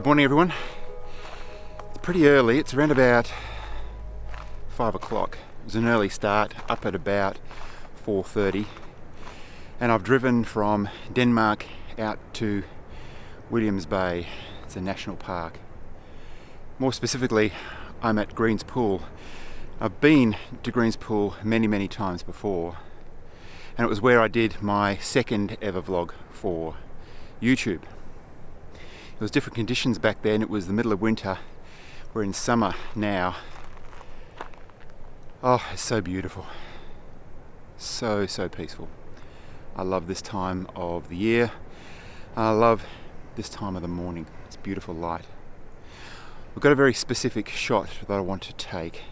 morning everyone. It's pretty early, it's around about 5 o'clock. It was an early start, up at about 4:30, and I've driven from Denmark out to Williams Bay. It's a national park. More specifically, I'm at Greens Pool. I've been to Greens Pool many times before, and it was where I did my second ever vlog for YouTube. It was different conditions back then. It was the middle of winter. We're in summer now. Oh, it's so beautiful. So peaceful. I love this time of the year. I love this time of the morning. It's beautiful light. I've got a very specific shot that I want to take.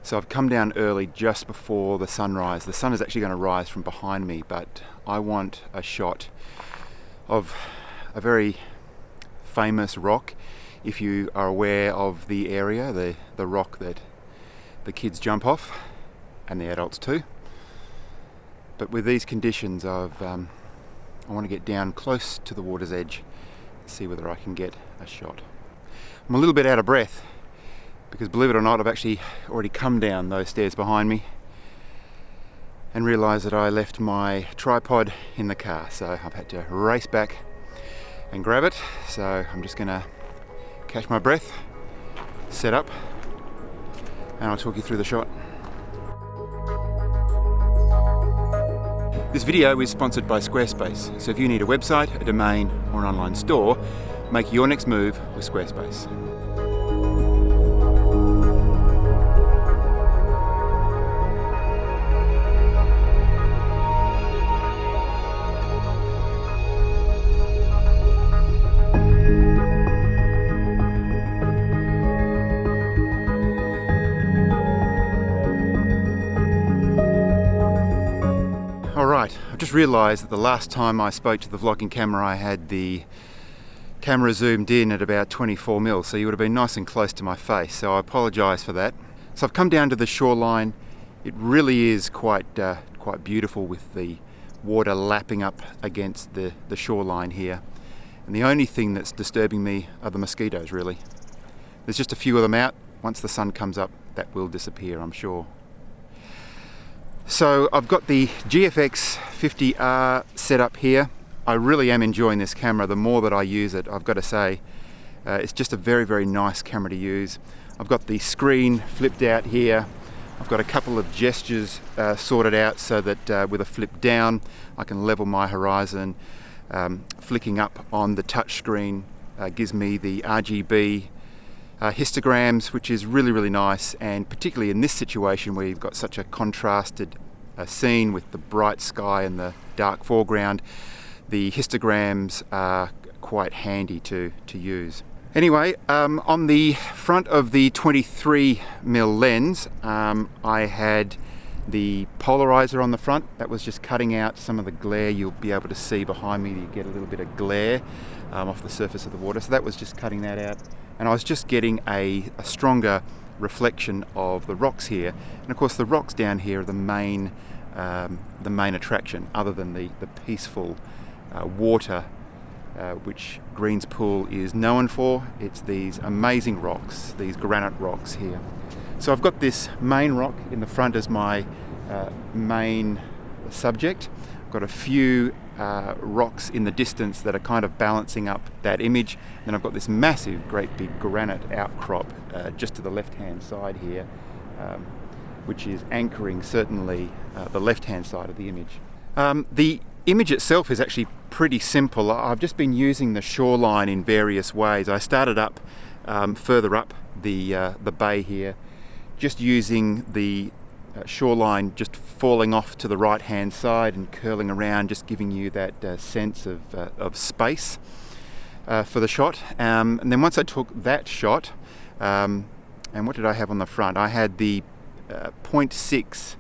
So I've come down early just before the sunrise. The sun is actually going to rise from behind me, but I want a shot of a very famous rock. If you are aware of the area, the rock that the kids jump off, and the adults too. But with these conditions, I want to get down close to the water's edge and see whether I can get a shot. I'm a little bit out of breath because, believe it or not, I've actually already come down those stairs behind me and realised that I left my tripod in the car, so I've had to race back and grab it. So I'm just going to catch my breath, set up, and I'll talk you through the shot. This video is sponsored by Squarespace, so if you need a website, a domain, or an online store, make your next move with Squarespace. Alright, I've just realised that the last time I spoke to the vlogging camera I had the camera zoomed in at about 24mm, so you would have been nice and close to my face, so I apologise for that. So I've come down to the shoreline. It really is quite beautiful with the water lapping up against the shoreline here, and the only thing that's disturbing me are the mosquitoes, really. There's just a few of them out. Once the sun comes up, that will disappear, I'm sure. So I've got the GFX50R set up here. I really am enjoying this camera. The more that I use it, I've got to say, it's just a very nice camera to use. I've got the screen flipped out here. I've got a couple of gestures sorted out so that with a flip down I can level my horizon. Flicking up on the touch screen gives me the RGB histograms, which is really nice, and particularly in this situation where you've got such a contrasted scene with the bright sky and the dark foreground, the histograms are quite handy to use. Anyway, on the front of the 23mm lens, I had the polarizer on the front. That was just cutting out some of the glare. You'll be able to see behind me, you get a little bit of glare off the surface of the water, so that was just cutting that out. And I was just getting a stronger reflection of the rocks here, and of course the rocks down here are the main attraction, other than the peaceful water which Greens Pool is known for. It's these amazing rocks, these granite rocks here. So I've got this main rock in the front as my main subject. I've got a few rocks in the distance that are kind of balancing up that image. Then I've got this massive, great big granite outcrop just to the left-hand side here, which is anchoring certainly the left-hand side of the image. The image itself is actually pretty simple. I've just been using the shoreline in various ways. I started up further up the bay here, just using the shoreline just falling off to the right hand side and curling around, just giving you that sense of space for the shot. And then once I took that shot, and what did I have on the front? I had the 0.6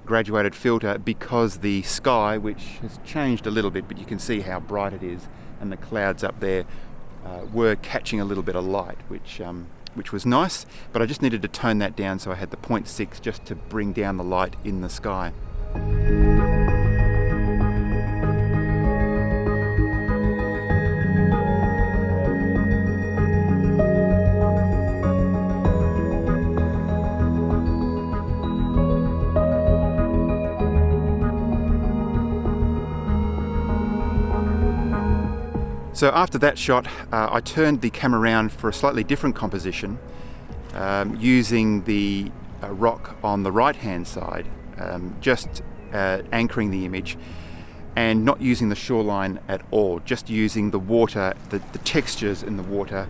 graduated filter, because the sky, which has changed a little bit, but you can see how bright it is, and the clouds up there were catching a little bit of light, which was nice, but I just needed to tone that down, so I had the 0.6 just to bring down the light in the sky. So after that shot, I turned the camera around for a slightly different composition, using the rock on the right hand side, just anchoring the image and not using the shoreline at all, just using the water, the textures in the water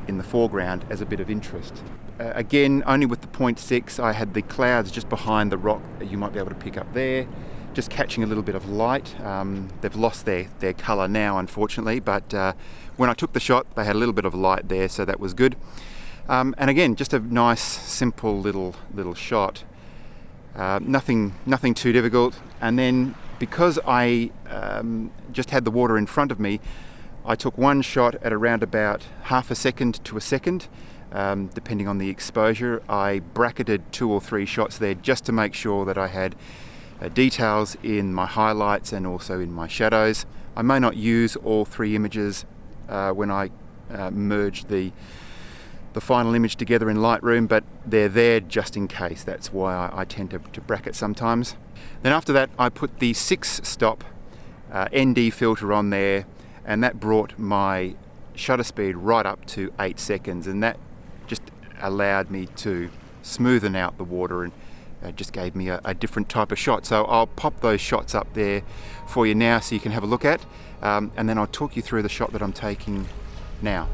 in the foreground as a bit of interest. Again, only with the 0.6, I had the clouds just behind the rock that you might be able to pick up there, just catching a little bit of light. They've lost their colour now, unfortunately, but when I took the shot, they had a little bit of light there, so that was good. And again, just a nice, simple little shot. Nothing too difficult. And then, because I just had the water in front of me, I took one shot at around about half a second to a second, depending on the exposure. I bracketed 2 or 3 shots there just to make sure that I had details in my highlights and also in my shadows. I may not use all 3 images when I merge the final image together in Lightroom, but they're there just in case. That's why I tend to bracket sometimes. Then after that, I put the 6-stop ND filter on there, and that brought my shutter speed right up to 8 seconds, and that just allowed me to smoothen out the water and just gave me a different type of shot. So I'll pop those shots up there for you now so you can have a look at, and then I'll talk you through the shot that I'm taking now.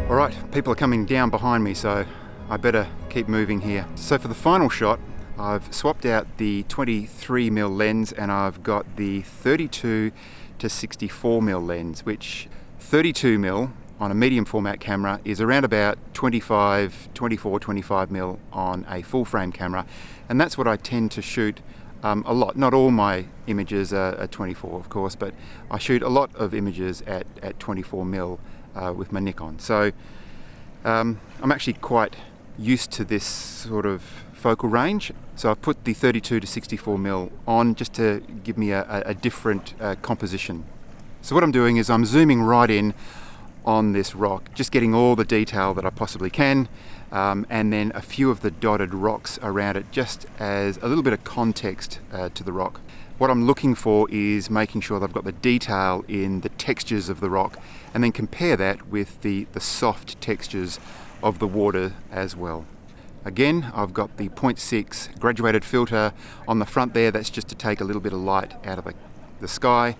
Alright, people are coming down behind me, so I better keep moving here. So for the final shot, I've swapped out the 23mm lens and I've got the 32 to 64mm lens, which 32mm on a medium format camera is around about 24-25mm on a full frame camera, and that's what I tend to shoot a lot. Not all my images are 24, of course, but I shoot a lot of images at 24mm with my Nikon. So I'm actually quite used to this sort of focal range. So I've put the 32 to 64mm on just to give me a different composition. So what I'm doing is I'm zooming right in on this rock, just getting all the detail that I possibly can, and then a few of the dotted rocks around it just as a little bit of context to the rock. What I'm looking for is making sure that I've got the detail in the textures of the rock, and then compare that with the soft textures of the water as well. Again, I've got the 0.6 graduated filter on the front there. That's just to take a little bit of light out of the sky,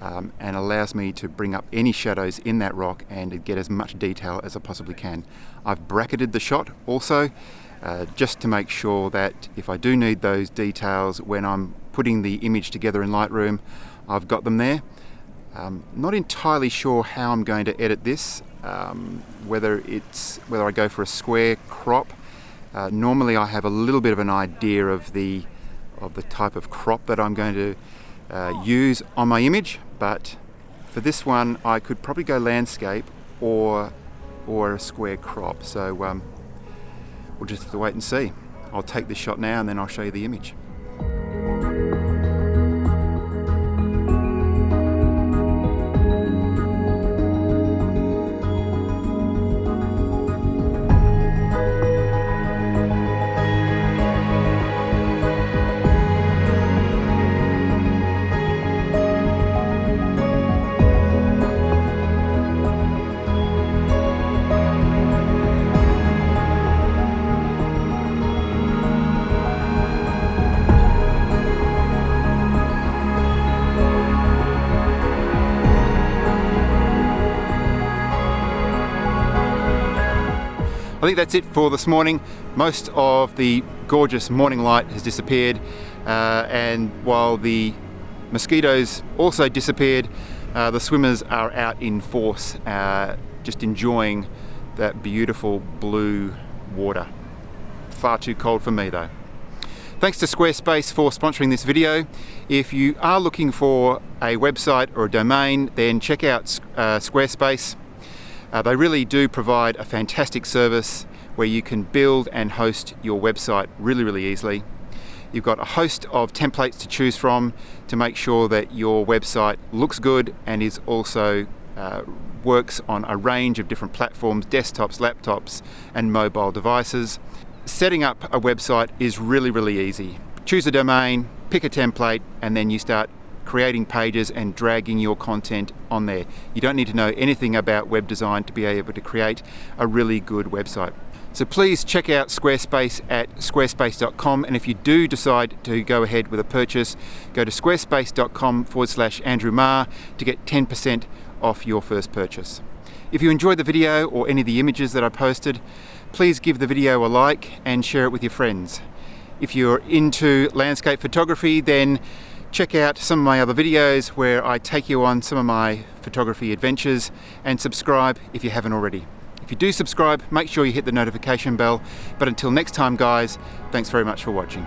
and allows me to bring up any shadows in that rock and get as much detail as I possibly can. I've bracketed the shot also, just to make sure that if I do need those details when I'm putting the image together in Lightroom, I've got them there. Not entirely sure how I'm going to edit this, whether I go for a square crop. Normally I have a little bit of an idea of the type of crop that I'm going to use on my image, but for this one I could probably go landscape or a square crop. So we'll just have to wait and see. I'll take this shot now and then I'll show you the image. I think that's it for this morning. Most of the gorgeous morning light has disappeared, and while the Mosquitoes also disappeared. The swimmers are out in force, just enjoying that beautiful blue water. Far too cold for me though. Thanks to Squarespace for sponsoring this video. If you are looking for a website or a domain, then check out Squarespace. They really do provide a fantastic service where you can build and host your website really easily. You've got a host of templates to choose from to make sure that your website looks good and is also works on a range of different platforms, desktops, laptops and mobile devices. Setting up a website is really easy. Choose a domain, pick a template, and then you start creating pages and dragging your content on there. You don't need to know anything about web design to be able to create a really good website. So please check out Squarespace at squarespace.com, and if you do decide to go ahead with a purchase, go to squarespace.com/Andrew Marr to get 10% off your first purchase. If you enjoyed the video or any of the images that I posted, please give the video a like and share it with your friends. If you're into landscape photography, then check out some of my other videos where I take you on some of my photography adventures, and subscribe if you haven't already. If you do subscribe, make sure you hit the notification bell. But until next time guys, thanks very much for watching.